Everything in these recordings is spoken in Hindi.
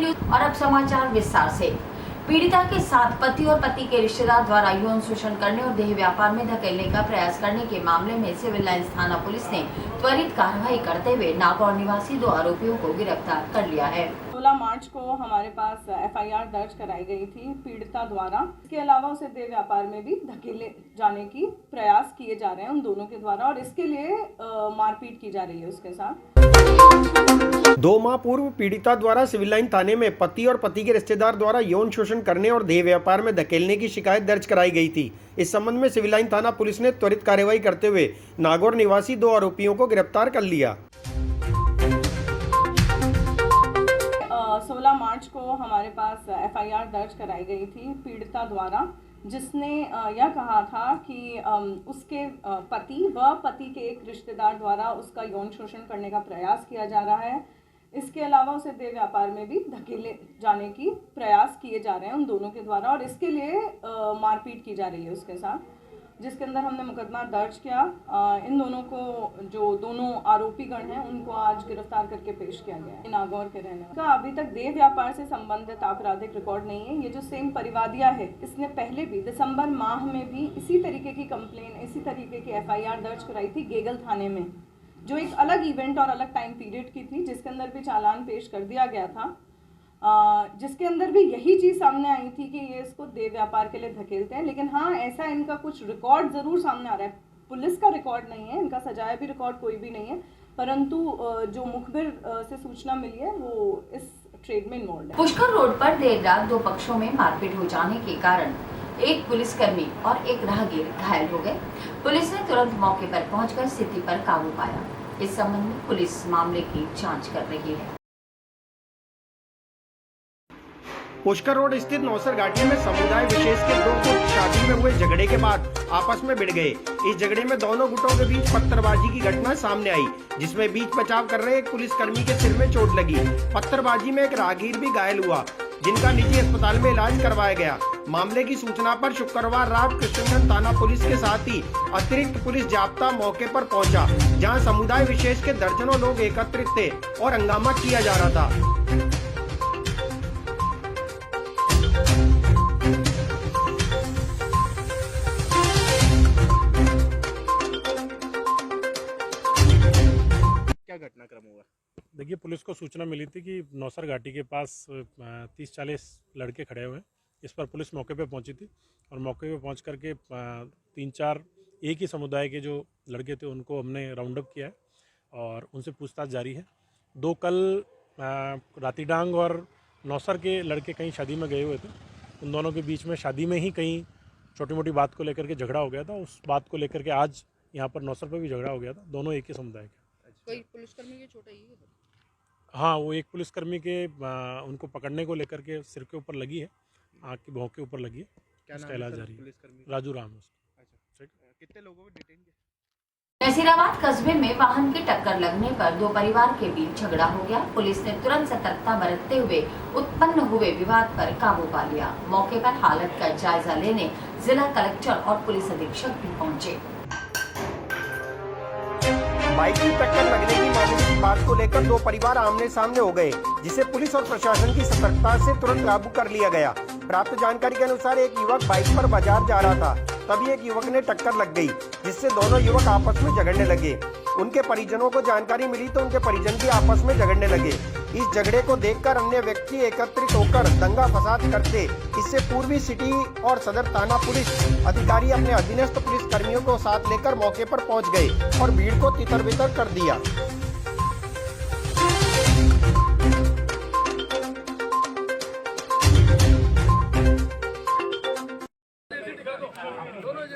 न्यूज। और अब समाचार विस्तार से। पीड़िता के साथ पति और पति के रिश्तेदार द्वारा यौन शोषण करने और देह व्यापार में धकेलने का प्रयास करने के मामले में सिविल लाइंस थाना पुलिस ने त्वरित कार्रवाई करते हुए नागौर निवासी 2 आरोपियों को गिरफ्तार कर लिया है। 16 मार्च को हमारे पास एफआईआर दर्ज कराई गई थी पीड़िता द्वारा। इसके अलावा उसे देह व्यापार में भी धकेले जाने की प्रयास किए जा रहे हैं उन दोनों के द्वारा, और इसके लिए मारपीट की जा रही है उसके साथ। 2 माह पूर्व पीड़िता द्वारा सिविल लाइन थाने में पति और पति के रिश्तेदार द्वारा यौन शोषण करने और देह व्यापार में धकेलने की शिकायत दर्ज कराई गई थी। इस संबंध में सिविल लाइन थाना पुलिस ने त्वरित कार्रवाई करते हुए नागौर निवासी 2 आरोपियों को गिरफ्तार कर लिया। 16 मार्च को हमारे पास एफआईआर दर्ज कराई गई थी पीड़िता द्वारा, जिसने यह कहा था कि उसके पति व पति के एक रिश्तेदार द्वारा उसका यौन शोषण करने का प्रयास किया जा रहा है। इसके अलावा उसे देह व्यापार में भी धकेले जाने की प्रयास किए जा रहे हैं उन दोनों के द्वारा, और इसके लिए मारपीट की जा रही है उसके साथ, जिसके अंदर हमने मुकदमा दर्ज किया। इन दोनों को, जो दोनों आरोपीगण हैं, उनको आज गिरफ्तार करके पेश किया गया है। नागौर के रहने वाला अभी तक देह व्यापार से संबंधित आपराधिक रिकॉर्ड नहीं है। ये जो सेम परिवादिया है, इसने पहले भी दिसंबर माह में भी इसी तरीके की कंप्लेन, इसी तरीके की एफआईआर दर्ज कराई थी गेगल थाने में, जो एक अलग इवेंट और अलग टाइम पीरियड की थी, जिसके अंदर भी चालान पेश कर दिया गया था, जिसके अंदर भी यही चीज़ सामने आई थी कि ये इसको देह व्यापार के लिए धकेलते हैं। लेकिन हाँ, ऐसा इनका कुछ रिकॉर्ड ज़रूर सामने आ रहा है। पुलिस का रिकॉर्ड नहीं है, इनका सजाया भी रिकॉर्ड कोई भी नहीं है, परंतु जो मुखबिर से सूचना मिली है वो इस ट्रेड में इन्वॉल्व है। पुष्कर रोड पर देर रात 2 पक्षों में मारपीट हो जाने के कारण एक पुलिसकर्मी और एक राहगीर घायल हो गए। पुलिस ने तुरंत मौके पर पहुंचकर स्थिति पर काबू पाया। इस संबंध में पुलिस मामले की जांच कर रही है। पुष्कर रोड स्थित नौसर घाटी में समुदाय विशेष के 2 गुट शादी में हुए झगड़े के बाद आपस में भिड़ गए। इस झगड़े में दोनों गुटों के बीच पत्थरबाजी की घटना सामने आई, जिसमें बीच बचाव कर रहे एक पुलिसकर्मी के सिर में चोट लगी। पत्थरबाजी में एक राहगीर भी घायल हुआ, जिनका निजी अस्पताल में इलाज करवाया गया। मामले की सूचना पर शुक्रवार रात कृष्णगंज थाना पुलिस के साथ ही अतिरिक्त पुलिस जाब्ता मौके पर पहुंचा, जहां समुदाय विशेष के दर्जनों लोग एकत्रित थे और हंगामा किया जा रहा था। घटनाक्रम हुआ? देखिए, पुलिस को सूचना मिली थी कि नौसर घाटी के पास 30-40 लड़के खड़े हुए हैं। इस पर पुलिस मौके पे पहुंची थी और मौके पे पहुंच करके 3-4 एक ही समुदाय के जो लड़के थे उनको हमने राउंड अप किया है और उनसे पूछताछ जारी है। 2 कल रातीडांग और नौसर के लड़के कहीं शादी में गए हुए थे। उन दोनों के बीच में शादी में ही कहीं छोटी मोटी बात को लेकर के झगड़ा हो गया था। उस बात को लेकर के आज यहाँ पर नौसर पर भी झगड़ा हो गया था। दोनों एक ही समुदाय के। कोई पुलिसकर्मी की चोट आई है? हाँ, वो एक पुलिसकर्मी के उनको पकड़ने को लेकर के सिर के ऊपर लगी है, आँख की भौं के ऊपर लगी है। क्या उसका इलाज जारी है। राजू राम है उसका। अच्छा, कितने लोगों को डिटेन किया? नसीराबाद कस्बे में वाहन की टक्कर लगने पर 2 परिवार के बीच झगड़ा हो गया। पुलिस ने तुरंत सतर्कता बरतते हुए उत्पन्न हुए विवाद पर काबू पा लिया। मौके पर हालत का जायजा लेने जिला कलेक्टर और पुलिस अधीक्षक भी पहुंचे। बाइक की टक्कर लगने की मामूली बात को लेकर 2 परिवार आमने सामने हो गए, जिसे पुलिस और प्रशासन की सतर्कता से तुरंत काबू कर लिया गया। प्राप्त जानकारी के अनुसार एक युवक बाइक पर बाजार जा रहा था, तभी एक युवक ने टक्कर लग गई, जिससे दोनों युवक आपस में झगड़ने लगे। उनके परिजनों को जानकारी मिली तो उनके परिजन भी आपस में झगड़ने लगे। इस झगड़े को देखकर अन्य व्यक्ति एकत्रित होकर दंगा फसाद करते। इससे पूर्वी सिटी और सदर थाना पुलिस अधिकारी अपने अधीनस्थ पुलिस कर्मियों को साथ लेकर मौके पर पहुंच गए और भीड़ को तितर-बितर कर दिया।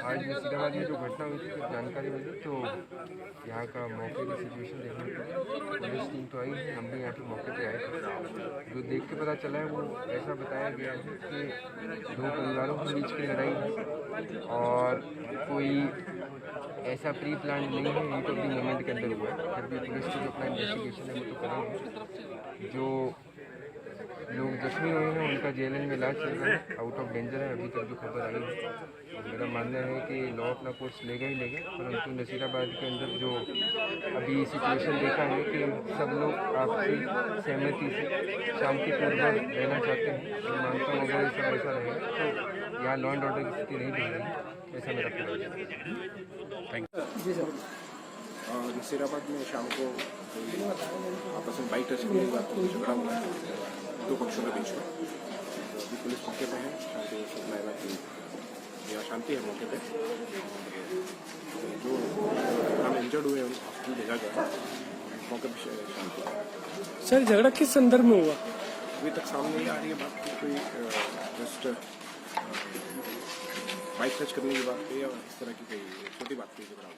आज नसीराबाद में जो घटना हुई थी, कुछ जानकारी मिली तो यहाँ का मौके की सिचुएशन देखने के लिए पुलिस टीम तो आई है, हम भी यहाँ पे मौके पे आए थे। जो देख के पता चला है वो ऐसा बताया गया है कि 2 परिवारों के बीच की लड़ाई है और कोई ऐसा प्री प्लान नहीं है, हीट ऑफ द मोमेंट के अंदर हुआ है। फिर भी पुलिस को जो अपना इन्वेस्टिगेशन है वो तो करेंगे। जो लोग जख्मी हुए हैं, उनका जेएलएन में इलाज चल रहा है, आउट ऑफ डेंजर है अभी तक जो खबर आई है। और मेरा मानना है कि लॉ अपना कोर्स लेगा ही लेगा, परंतु नसीराबाद के अंदर जो अभी सिचुएशन देखा है कि सब लोग आपसी सहमति से शांतिपूर्वक रहना चाहते हैं, मैं मानता हूँ अगर सब ऐसा रहेगा तो यहाँ लॉ एंड ऑर्डर की स्थिति नहीं बिगड़ेगी, ऐसा मेरा ख्याल है। जी सर। नसीराबाद में शाम को आपस में बाइक टच करने की बात झगड़ा हुआ है दो पक्षों के बीच में। अभी पुलिस मौके पे है, शांति सुनाएगा कि यहाँ शांति है मौके पे। जो हम इंजर्ड हुए हैं उनको हॉस्पिटल भेजा गया, मौके पे शांति है। सर झगड़ा किस संदर्भ में हुआ? अभी तक सामने नहीं आ रही है बात कि कोई जस्ट बाइक टच करने की बात हुई या इस तरह की कोई छोटी बात हुई झगड़ा हुआ।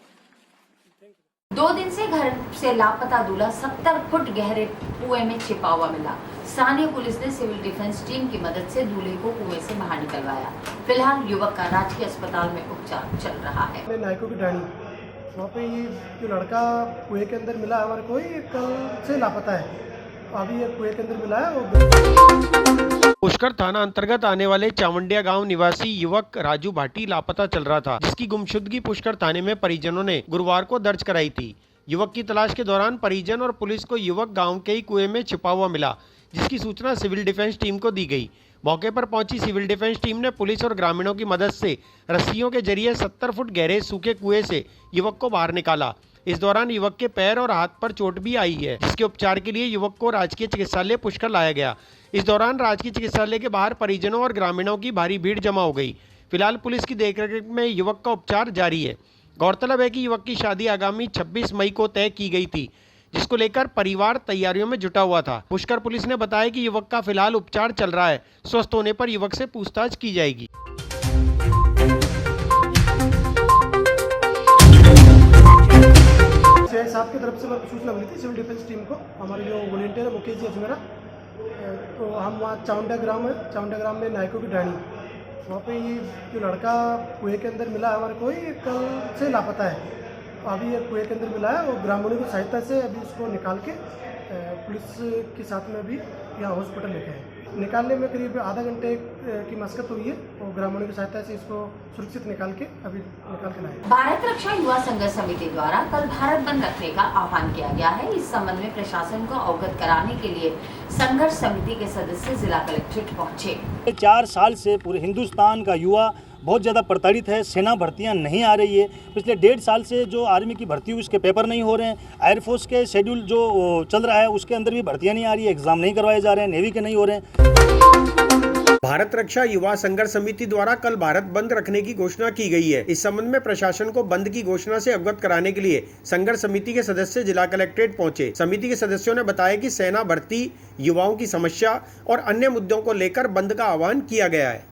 2 दिन से घर से लापता दूल्हा 70 फुट गहरे कुएं में छिपा हुआ मिला। स्थानीय पुलिस ने सिविल डिफेंस टीम की मदद से दूल्हे को कुएं से बाहर निकलवाया। फिलहाल युवक का राजकीय अस्पताल में उपचार चल रहा है। नायकों की ढाणी वहाँ पे ये जो लड़का कुएं के अंदर मिला हमारे को, ये कल से लापता है। अभी ये कुएं के अंदर मिला है। वो पुष्कर थाना अंतर्गत आने वाले चावंडिया गांव निवासी युवक राजू भाटी लापता चल रहा था, जिसकी गुमशुदगी पुष्कर थाने में परिजनों ने गुरुवार को दर्ज कराई थी। युवक की तलाश के दौरान परिजन और पुलिस को युवक गांव के ही कुएं में छिपा हुआ मिला, जिसकी सूचना सिविल डिफेंस टीम को दी गई। मौके पर पहुंची सिविल डिफेंस टीम ने पुलिस और ग्रामीणों की मदद से रस्सियों के जरिए 70 फुट गहरे सूखे कुएं से युवक को बाहर निकाला। इस दौरान युवक के पैर और हाथ पर चोट भी आई है, जिसके उपचार के लिए युवक को राजकीय चिकित्सालय पुष्कर लाया गया। इस दौरान राजकीय चिकित्सालय के बाहर परिजनों और ग्रामीणों की भारी भीड़ जमा हो गई। फिलहाल पुलिस की देखरेख में युवक का उपचार जारी है। गौरतलब है कि युवक की शादी आगामी 26 मई को तय की गई थी, जिसको लेकर परिवार तैयारियों में जुटा हुआ था। पुष्कर पुलिस ने बताया कि युवक का फिलहाल उपचार चल रहा है। स्वस्थ होने पर युवक से पूछताछ की जाएगी। सीआई साहब की तरफ से सूचना मिली थी सिविल डिफेंस टीम को, हमारे जो वॉलंटियर है मुकेश जी अजमेरा, तो हम वहाँ चावंडिया ग्राम है, चावंडिया ग्राम में नायकों की ढाणी वहाँ पे ये जो लड़का कुएं के अंदर मिला हमारे को, ये कल से लापता है। अभी ये कुएं के अंदर मिला है। वो ग्रामीणों की सहायता से अभी उसको निकाल के पुलिस के साथ में भी यहाँ हॉस्पिटल लेके आए। निकालने में करीब आधा घंटे की मशक्कत हुई है और ग्रामीणों की सहायता से इसको सुरक्षित निकाल के अभी निकाल के लाए। भारत रक्षा युवा संघर्ष समिति द्वारा कल भारत बंद रखने का आह्वान किया गया है। इस संबंध में प्रशासन को अवगत कराने के लिए संघर्ष समिति के सदस्य जिला कलेक्ट्रेट पहुंचे। 4 साल से पूरे हिंदुस्तान का युवा बहुत ज़्यादा प्रताड़ित है। सेना भर्तियां नहीं आ रही है। पिछले 1.5 साल से जो आर्मी की भर्ती हुई उसके पेपर नहीं हो रहे हैं। एयरफोर्स के शेड्यूल जो चल रहा है उसके अंदर भी भर्तियां नहीं आ रही है, एग्जाम नहीं करवाए जा रहे हैं, नेवी के नहीं हो रहे हैं। भारत रक्षा युवा संघर्ष समिति द्वारा कल भारत बंद रखने की घोषणा की गई है। इस संबंध में प्रशासन को बंद की घोषणा से अवगत कराने के लिए संघर्ष समिति के सदस्य जिला कलेक्ट्रेट पहुंचे। समिति के सदस्यों ने बताया कि सेना भर्ती, युवाओं की समस्या और अन्य मुद्दों को लेकर बंद का आह्वान किया गया है।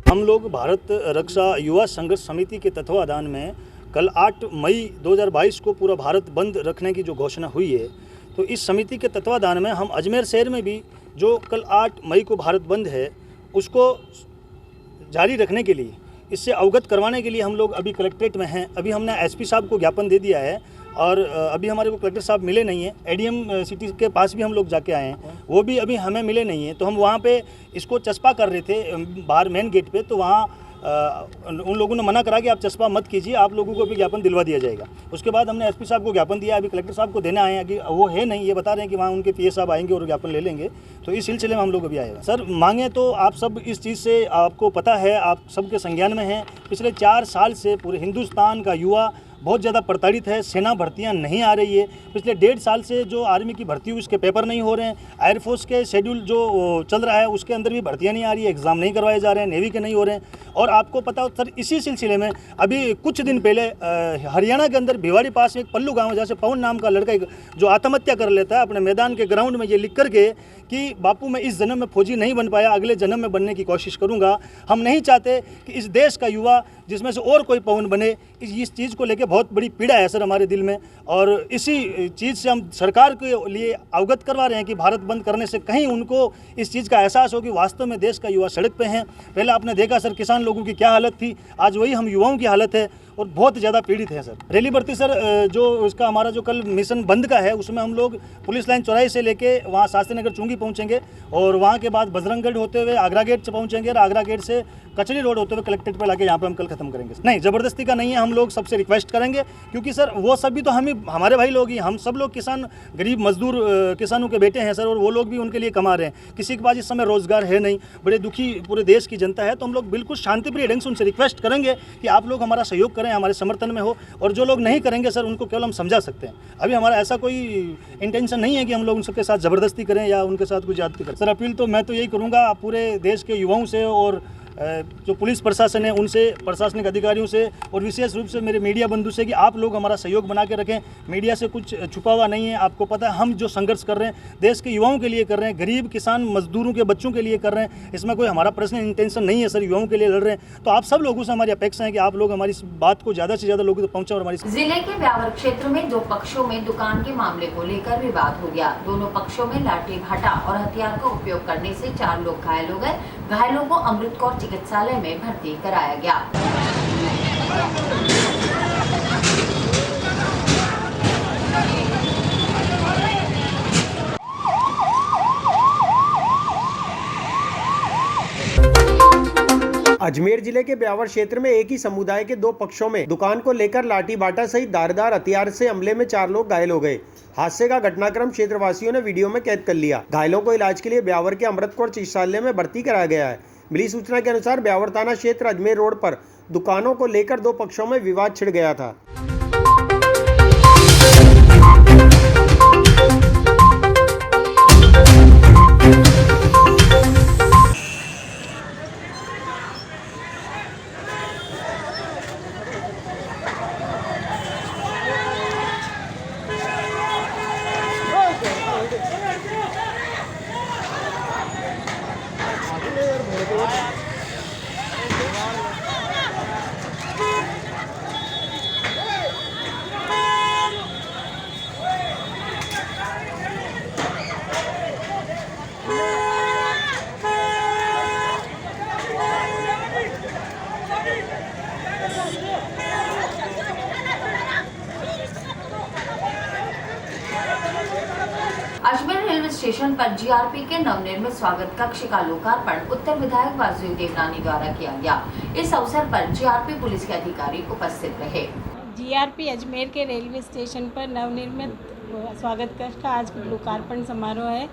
हम लोग भारत रक्षा युवा संघर्ष समिति के तत्वाधान में कल 8 मई 2022 को पूरा भारत बंद रखने की जो घोषणा हुई है, तो इस समिति के तत्वाधान में हम अजमेर शहर में भी जो कल 8 मई को भारत बंद है उसको जारी रखने के लिए, इससे अवगत करवाने के लिए हम लोग अभी कलेक्ट्रेट में हैं। अभी हमने एसपी साहब को ज्ञापन दे दिया है और अभी हमारे को कलेक्टर साहब मिले नहीं हैं। एडीएम सिटी के पास भी हम लोग जाके आए हैं, वो भी अभी हमें मिले नहीं हैं। तो हम वहाँ पे इसको चस्पा कर रहे थे बाहर मेन गेट पे, तो वहाँ उन लोगों ने मना करा कि आप चस्पा मत कीजिए, आप लोगों को भी ज्ञापन दिलवा दिया जाएगा। उसके बाद हमने एसपी साहब को ज्ञापन दिया, अभी कलेक्टर साहब को देना आए हैं कि वो है नहीं, ये बता रहे हैं कि वहाँ उनके पीए साहब आएंगे और ज्ञापन ले लेंगे। तो इस सिलसिले में हम लोग अभी आए हैं। सर मांगे तो आप सब इस चीज़ से आपको पता है, आप सबके संज्ञान में हैं। पिछले 4 साल से पूरे हिंदुस्तान का युवा बहुत ज़्यादा प्रताड़ित है। सेना भर्तियां नहीं आ रही है। पिछले 1.5 साल से जो आर्मी की भर्ती हुई उसके पेपर नहीं हो रहे हैं। एयरफोर्स के शेड्यूल जो चल रहा है उसके अंदर भी भर्तियां नहीं आ रही है, एग्ज़ाम नहीं करवाए जा रहे हैं, नेवी के नहीं हो रहे हैं। और आपको पता हो सर, इसी सिलसिले में अभी कुछ दिन पहले हरियाणा के अंदर भिवाड़ी पास में एक पल्लू गाँव है, जहाँ से पवन नाम का लड़का जो आत्महत्या कर लेता है अपने मैदान के ग्राउंड में ये लिख करके कि बापू मैं इस जन्म में फौजी नहीं बन पाया, अगले जन्म में बनने की कोशिश करूंगा। हम नहीं चाहते कि इस देश का युवा जिसमें से और कोई पवन बने। इस चीज़ को लेकर बहुत बड़ी पीड़ा है सर हमारे दिल में, और इसी चीज़ से हम सरकार के लिए अवगत करवा रहे हैं कि भारत बंद करने से कहीं उनको इस चीज़ का एहसास हो कि वास्तव में देश का युवा सड़क पे हैं। पहले आपने देखा सर किसान लोगों की क्या हालत थी, आज वही हम युवाओं की हालत है। और बहुत ज़्यादा पीड़ित हैं सर। रैली बढ़ती सर जो इसका हमारा जो कल मिशन बंद का है उसमें हम लोग पुलिस लाइन चौराहे से लेके वहाँ शास्त्री नगर चुंगी पहुँचेंगे और वहाँ के बाद बजरंगगढ़ होते हुए आगरा गेट से पहुँचेंगे और आगरा गेट से कचरी रोड होते हुए कलेक्ट्रेट पर लाके यहाँ पे हम कल खत्म करेंगे। नहीं, ज़बरदस्ती का नहीं है, हम लोग सबसे रिक्वेस्ट करेंगे क्योंकि सर वो सब भी तो हम ही हमारे भाई लोग ही, हम सब लोग किसान गरीब मजदूर किसानों के बेटे हैं सर, और वो लोग भी उनके लिए कमा रहे हैं। किसी के पास इस समय रोजगार है नहीं, बड़े दुखी पूरे देश की जनता है। तो हम लोग बिल्कुल शांतिप्रिय ढंग से उनसे रिक्वेस्ट करेंगे कि आप लोग हमारा सहयोग करें, हमारे समर्थन में हो, और जो लोग नहीं करेंगे सर उनको केवल हम समझा सकते हैं। अभी हमारा ऐसा कोई इंटेंशन नहीं है कि हम लोग उनके साथ ज़बरदस्ती करें या उनके साथ कुछ ज्यादती करें। सर अपील तो मैं तो यही करूँगा पूरे देश के युवाओं से और जो पुलिस प्रशासन है उनसे, प्रशासनिक अधिकारियों से, और विशेष रूप से मेरे मीडिया बंधु से कि आप लोग हमारा सहयोग बना के रखें। मीडिया से कुछ छुपा हुआ नहीं है, आपको पता है हम जो संघर्ष कर रहे हैं देश के युवाओं के लिए कर रहे हैं, गरीब किसान मजदूरों के बच्चों के लिए कर रहे हैं। इसमें कोई हमारा पर्सनल इंटेंशन नहीं है सर, युवाओं के लिए लड़ रहे हैं। तो आप सब लोगों से हमारी अपेक्षा है कि आप लोग हमारी इस बात को ज़्यादा से ज़्यादा लोगों तक पहुँचाएं। और हमारी जिले के ब्यावर क्षेत्र में दो पक्षों में दुकान के मामले को लेकर विवाद हो गया। दोनों पक्षों में लाठी भाटा और हथियार का उपयोग करने से 4 लोग घायल हो गए। घायलों को अमृत कौर चिकित्सालय में भर्ती कराया गया। अजमेर जिले के ब्यावर क्षेत्र में एक ही समुदाय के 2 पक्षों में दुकान को लेकर लाठी बाटा सहित धारदार हथियार से हमले में 4 लोग घायल हो गए। हादसे का घटनाक्रम क्षेत्रवासियों ने वीडियो में कैद कर लिया। घायलों को इलाज के लिए ब्यावर के अमृत कौर चिकित्सालय में भर्ती कराया गया है। मिली सूचना के अनुसार ब्यावर थाना क्षेत्र अजमेर रोड पर दुकानों को लेकर 2 पक्षों में विवाद छिड़ गया था। अजमेर रेलवे स्टेशन पर जीआरपी के नवनिर्मित स्वागत कक्ष का लोकार्पण उत्तर विधायक वासुदेव देवनानी द्वारा किया गया। इस अवसर पर जीआरपी पुलिस के अधिकारी उपस्थित रहे। जीआरपी अजमेर के रेलवे स्टेशन पर नवनिर्मित स्वागत कक्ष का आज लोकार्पण समारोह है।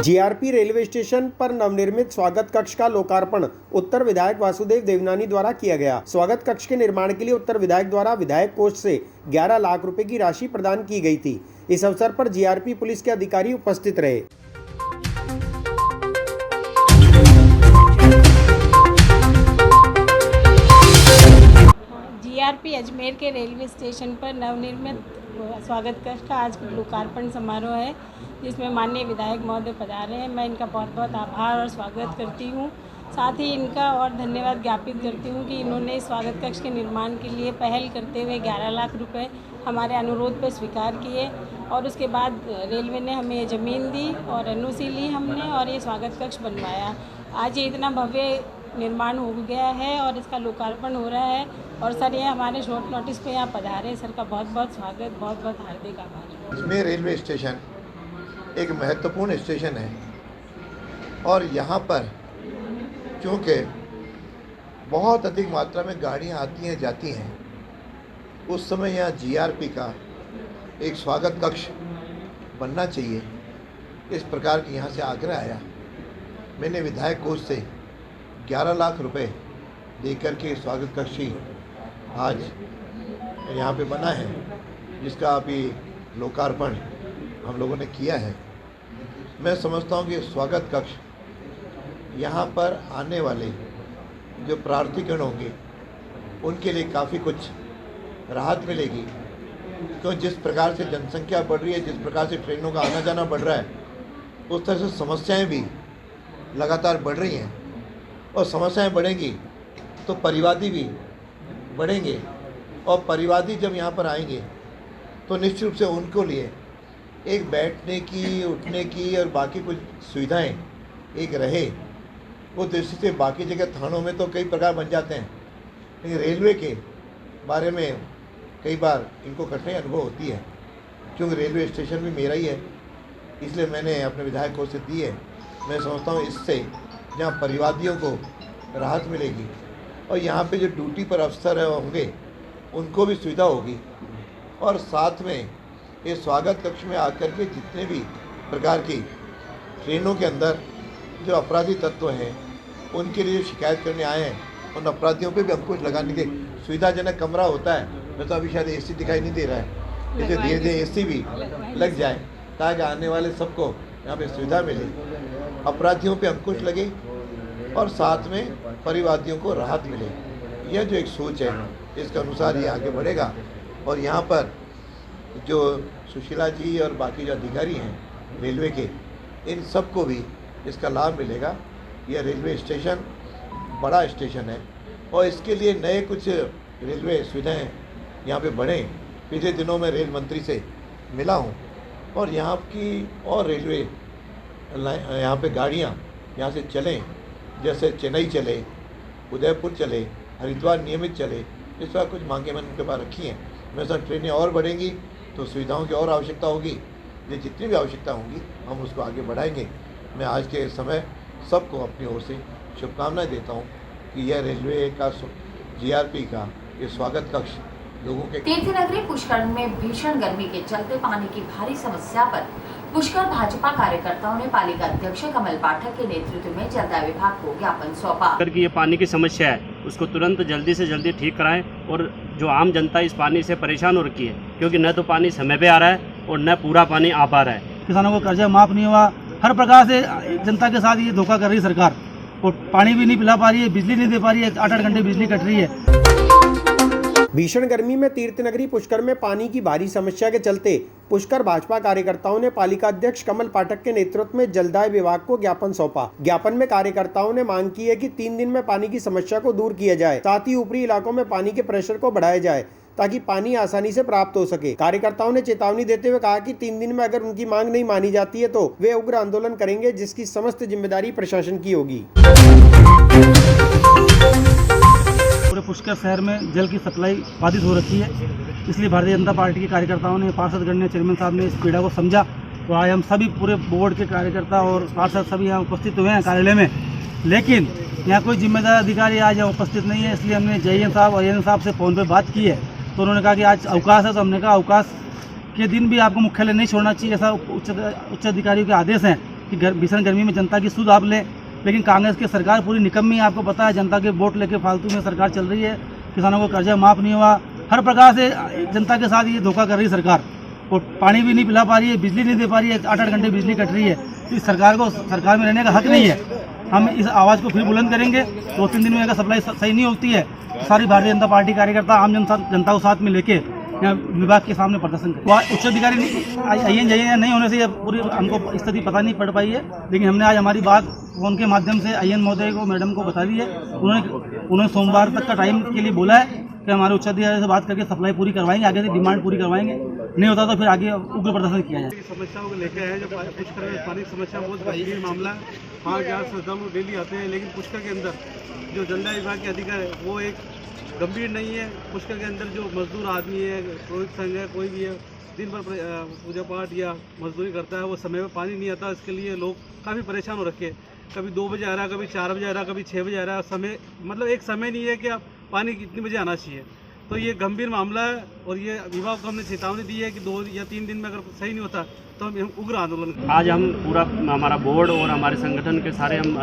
जीआरपी रेलवे स्टेशन पर नवनिर्मित स्वागत कक्ष का लोकार्पण उत्तर विधायक वासुदेव देवनानी द्वारा किया गया। स्वागत कक्ष के निर्माण के लिए उत्तर विधायक द्वारा विधायक कोष से 11 लाख रुपए की राशि प्रदान की गई थी। इस अवसर पर जीआरपी पुलिस के अधिकारी उपस्थित रहे। जीआरपी अजमेर के रेलवे स्टेशन पर नवनिर्मित स्वागत कक्ष का आज लोकार्पण समारोह है, जिसमें माननीय विधायक महोदय पधारे हैं। मैं इनका बहुत बहुत आभार और स्वागत करती हूँ। साथ ही इनका और धन्यवाद ज्ञापित करती हूँ कि इन्होंने स्वागत कक्ष के निर्माण के लिए पहल करते हुए 11 लाख रुपए हमारे अनुरोध पर स्वीकार किए, और उसके बाद रेलवे ने हमें ज़मीन दी और एनओसी ली हमने, और ये स्वागत कक्ष बनवाया। आज ये इतना भव्य निर्माण हो गया है और इसका लोकार्पण हो रहा है। और सर ये हमारे शॉर्ट नोटिस पे यहाँ पधारे, सर का बहुत बहुत स्वागत, बहुत बहुत हार्दिक आभार। इसमें रेलवे स्टेशन एक महत्वपूर्ण स्टेशन है और यहाँ पर क्योंकि बहुत अधिक मात्रा में गाड़ियाँ आती हैं जाती हैं, उस समय यहाँ जीआरपी का एक स्वागत कक्ष बनना चाहिए, इस प्रकार की यहाँ से आग्रह आया। मैंने विधायक कोष से 11 लाख रुपए देकर के स्वागत कक्ष ही आज यहाँ पे बना है, जिसका अभी लोकार्पण हम लोगों ने किया है। मैं समझता हूँ कि स्वागत कक्ष यहाँ पर आने वाले जो प्रार्थीगण होंगे उनके लिए काफ़ी कुछ राहत मिलेगी, क्योंकि जिस प्रकार से जनसंख्या बढ़ रही है, जिस प्रकार से ट्रेनों का आना जाना बढ़ रहा है, उस तरह से समस्याएं भी लगातार बढ़ रही हैं, और समस्याएं बढ़ेंगी तो परिवादी भी बढ़ेंगे, और परिवादी जब यहाँ पर आएंगे तो निश्चित रूप से उनको लिए एक बैठने की, उठने की और बाकी कुछ सुविधाएं एक रहे। वो दृष्टि से बाकी जगह थानों में तो कई प्रकार बन जाते हैं, लेकिन रेलवे के बारे में कई बार इनको कठिनाई अनुभव होती है, क्योंकि रेलवे स्टेशन भी मेरा ही है, इसलिए मैंने अपने विधायकों से दी है। मैं समझता हूँ इससे जहाँ परिवादियों को राहत मिलेगी और यहाँ पे जो ड्यूटी पर अफसर होंगे उनको भी सुविधा होगी, और साथ में ये स्वागत कक्ष में आकर के जितने भी प्रकार की ट्रेनों के अंदर जो अपराधी तत्व हैं उनके लिए शिकायत करने आए हैं, उन अपराधियों पे भी अंकुश लगाने के सुविधाजनक कमरा होता है। मैं तो अभी शायद एसी दिखाई नहीं दे रहा है, इसलिए धीरे धीरे एसी भी लग जाए ताकि आने वाले सबको यहाँ पे सुविधा मिले, अपराधियों पे अंकुश लगे और साथ में परिवादियों को राहत मिले। यह जो एक सोच है इसके अनुसार ये आगे बढ़ेगा, और यहाँ पर जो सुशीला जी और बाकी जो अधिकारी हैं रेलवे के, इन सबको भी इसका लाभ मिलेगा। यह रेलवे स्टेशन बड़ा स्टेशन है और इसके लिए नए कुछ रेलवे सुविधाएं यहाँ पे बढ़ें। पिछले दिनों में रेल मंत्री से मिला हूँ और यहाँ की और रेलवे यहाँ पे गाड़ियाँ यहाँ से चलें, जैसे चेन्नई चले, उदयपुर चले, हरिद्वार नियमित चले, इस तरह कुछ मांगे मैंने उनके पास रखी हैं। मेरे साथ ट्रेनें और बढ़ेंगी तो सुविधाओं की और आवश्यकता होगी, ये जितनी भी आवश्यकता होंगी हम उसको आगे बढ़ाएंगे। मैं आज के समय सबको अपनी ओर से शुभकामनाएं देता हूँ कि यह रेलवे का जीआरपी का ये स्वागत कक्ष लोगों के तीर्थनगरी पुष्कर में भीषण गर्मी के चलते पानी की भारी समस्या पर पुष्कर भाजपा कार्यकर्ताओं ने पालिका अध्यक्ष कमल पाठक के नेतृत्व में जलदाय विभाग को ज्ञापन सौंपा। अगर ये पानी की समस्या है उसको तुरंत जल्दी से जल्दी ठीक कराएं, और जो आम जनता इस पानी से परेशान हो रखी है, क्योंकि न तो पानी समय पे आ रहा है और न पूरा पानी आ पा रहा है। किसानों को कर्जा माफ नहीं हुआ, हर प्रकार से जनता के साथ ये धोखा कर रही है सरकार, और पानी भी नहीं पिला पा रही है, बिजली नहीं दे पा रही है, 8-8 घंटे बिजली कट रही है। भीषण गर्मी में तीर्थनगरी पुष्कर में पानी की भारी समस्या के चलते पुष्कर भाजपा कार्यकर्ताओं ने पालिका अध्यक्ष कमल पाठक के नेतृत्व में जलदाय विभाग को ज्ञापन सौंपा। ज्ञापन में कार्यकर्ताओं ने मांग की है कि 3 दिन में पानी की समस्या को दूर किया जाए, साथ ही ऊपरी इलाकों में पानी के प्रेशर को बढ़ाया जाए ताकि पानी आसानी से प्राप्त हो सके। कार्यकर्ताओं ने चेतावनी देते हुए कहा कि 3 दिन में अगर उनकी मांग नहीं मानी जाती है तो वे उग्र आंदोलन करेंगे, जिसकी समस्त जिम्मेदारी प्रशासन की होगी। पूरे पुष्कर शहर में जल की सप्लाई बाधित हो रखी है, इसलिए भारतीय जनता पार्टी के कार्यकर्ताओं ने, पार्षदगण ने, चेयरमैन साहब ने इस पीड़ा को समझा, तो आज हम सभी पूरे बोर्ड के कार्यकर्ता और पार्षद सभी यहाँ उपस्थित हुए हैं कार्यालय में, लेकिन यहाँ कोई जिम्मेदार अधिकारी आज यहाँ उपस्थित नहीं है। इसलिए हमने जेईएन साहब और एएन साहब से फ़ोन पर बात की है, तो उन्होंने कहा कि आज अवकाश है, तो हमने कहा अवकाश के दिन भी आपको मुख्यालय नहीं छोड़ना चाहिए, ऐसा उच्च अधिकारियों के आदेश हैं कि भीषण गर्मी में जनता की सुध आप लें। लेकिन कांग्रेस की सरकार पूरी निकम्मी है, आपको पता है, जनता के वोट लेके फालतू में सरकार चल रही है, किसानों को कर्जा माफ नहीं हुआ, हर प्रकार से जनता के साथ ये धोखा कर रही है सरकार, और पानी भी नहीं पिला पा रही है, बिजली नहीं दे पा रही है, 8-8 घंटे बिजली कट रही है। तो इस सरकार को सरकार में रहने का हक नहीं है। हम इस आवाज़ को फिर बुलंद करेंगे। 2-3 दिन में अगर सप्लाई सही नहीं होती है तो सारी भारतीय जनता पार्टी कार्यकर्ता आम जनता को साथ में लेके यहाँ विभाग के सामने प्रदर्शन करें। उच्च अधिकारी आईएन जेईएन नहीं होने से ये पूरी हमको स्थिति पता नहीं पड़ पाई है, लेकिन हमने आज हमारी बात फोन के माध्यम से आईएन महोदय को, मैडम को बता दी है। उन्होंने सोमवार तक का टाइम के लिए बोला है कि हमारे उच्च अधिकारी से बात करके सप्लाई पूरी करवाएंगे, आगे से डिमांड पूरी करवाएंगे, नहीं होता तो फिर आगे उग्र प्रदर्शन किया जाए। समस्याओं को लेकर है, जो पुष्कर में पानी की समस्या बहुत गंभीर मामला है। 5,000 श्रद्धालु डेली आते हैं, लेकिन पुष्कर के अंदर जो जलदाय विभाग के अधिकारी है वो एक गंभीर नहीं है। पुष्कर के अंदर जो मजदूर आदमी है, रोहित संघ है, कोई भी है, दिन भर पूजा पाठ या मजदूरी करता है, वो समय पर पानी नहीं आता। इसके लिए लोग काफ़ी परेशान हो रखे हैं। कभी 2 बजे आ रहा है, कभी 4 बजे आ रहा है, कभी 6 बजे आ रहा है। समय मतलब एक समय नहीं है कि आप पानी कितने बजे आना चाहिए। तो ये गंभीर मामला है, और ये विभाग को हमने चेतावनी दी है कि 2 या 3 दिन में अगर सही नहीं होता तो हम उग्र आंदोलन करेंगे। आज हम पूरा हमारा बोर्ड और हमारे संगठन के सारे हम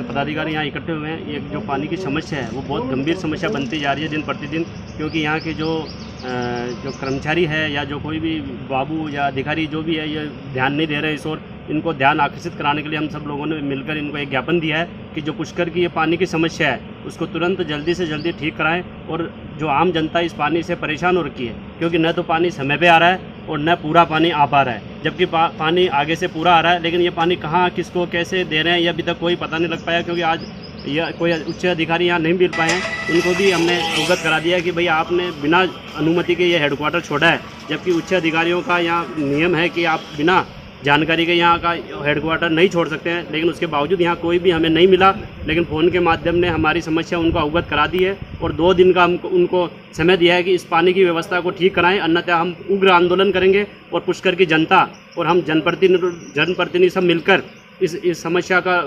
पदाधिकारी यहाँ इकट्ठे हुए हैं। ये जो पानी की समस्या है वो बहुत गंभीर समस्या बनती जा रही है दिन प्रतिदिन, क्योंकि यहाँ के जो कर्मचारी है या जो कोई भी बाबू या अधिकारी जो भी है, ये ध्यान नहीं दे रहे इस ओर। इनको ध्यान आकर्षित कराने के लिए हम सब लोगों ने मिलकर इनको एक ज्ञापन दिया है कि जो पुष्कर की ये पानी की समस्या है उसको तुरंत जल्दी से जल्दी ठीक कराएं, और जो आम जनता इस पानी से परेशान हो रखी है, क्योंकि न तो पानी समय पे आ रहा है और न पूरा पानी आ पा रहा है। जबकि पानी आगे से पूरा आ रहा है, लेकिन ये पानी कहाँ किसको कैसे दे रहे हैं ये अभी तक कोई पता नहीं लग पाया, क्योंकि आज यह कोई उच्च अधिकारी यहाँ नहीं मिल पाए हैं। उनको भी हमने अवगत करा दिया कि भाई आपने बिना अनुमति के ये हेडक्वार्टर छोड़ा है, जबकि उच्च अधिकारियों का यहाँ नियम है कि आप बिना जानकारी के यहाँ का हेडक्वार्टर नहीं छोड़ सकते हैं, लेकिन उसके बावजूद यहाँ कोई भी हमें नहीं मिला। लेकिन फ़ोन के माध्यम ने हमारी समस्या उनको अवगत करा दी है और 2 दिन का हमको उनको समय दिया है कि इस पानी की व्यवस्था को ठीक कराएं, अन्यथा हम उग्र आंदोलन करेंगे और पुष्कर की जनता और हम जनप्रतिनिधि सब मिलकर इस समस्या का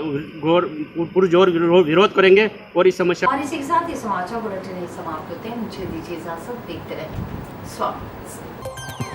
पुरजोर विरोध करेंगे और इस समस्या। और इसी के साथ ये समाचार बुलेटिन समाप्त होते हैं। मुझे दीजिए इजाजत, देखते रहें स्वागत।